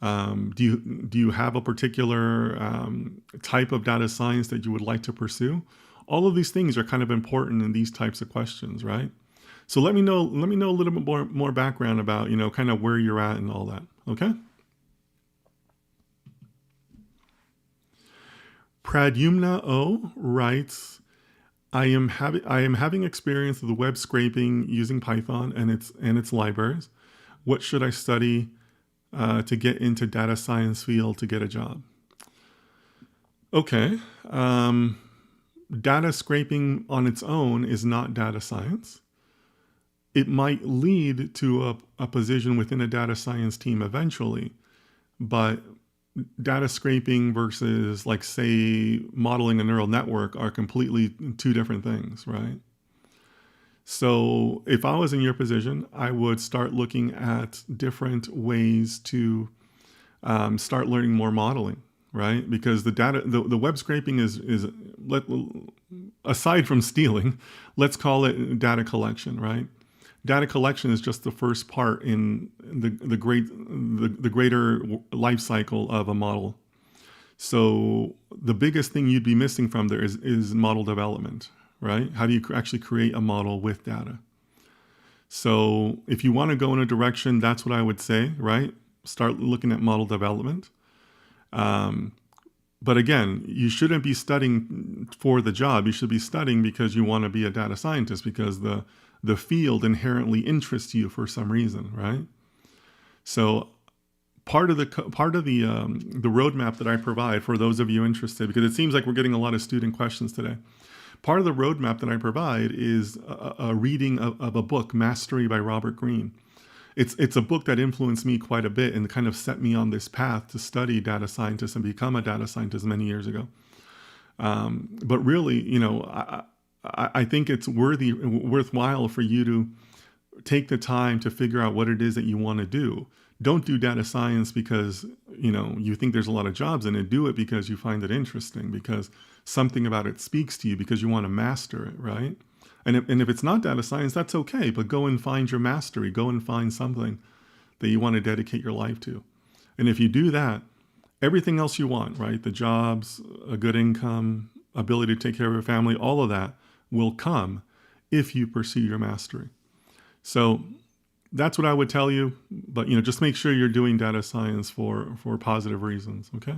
Do you have a particular type of data science that you would like to pursue? All of these things are kind of important in these types of questions, right? So let me know a little bit more background about, kind of where you're at and all that. Okay. Pradyumna O writes, I am having experience with web scraping using Python and its libraries. What should I study to get into data science field to get a job? Okay. Data scraping on its own is not data science. It might lead to a position within a data science team eventually, but data scraping versus, like, say, modeling a neural network are completely two different things, right? So if I was in your position, I would start looking at different ways to start learning more modeling, right? Because the web scraping is aside from stealing, let's call it data collection, right? Data collection is just the first part in the greater life cycle of a model. So the biggest thing you'd be missing from there is model development, right? How do you actually create a model with data? So if you want to go in a direction, that's what I would say, right? Start looking at model development. But again, you shouldn't be studying for the job. You should be studying because you want to be a data scientist, because the field inherently interests you for some reason, right? So part of the roadmap that I provide for those of you interested, because it seems like we're getting a lot of student questions today. Part of the roadmap that I provide is a reading of a book, Mastery by Robert Greene. It's a book that influenced me quite a bit and kind of set me on this path to study data scientist and become a data scientist many years ago. But really, I think it's worthwhile for you to take the time to figure out what it is that you want to do. Don't do data science because you think there's a lot of jobs in it. Do it because you find it interesting, because something about it speaks to you, because you want to master it, right? And if it's not data science, that's okay, but go and find your mastery. Go and find something that you want to dedicate your life to. And if you do that, everything else you want, right? The jobs, a good income, ability to take care of your family, all of that will come if you pursue your mastery. So that's what I would tell you. But just make sure you're doing data science for positive reasons, okay?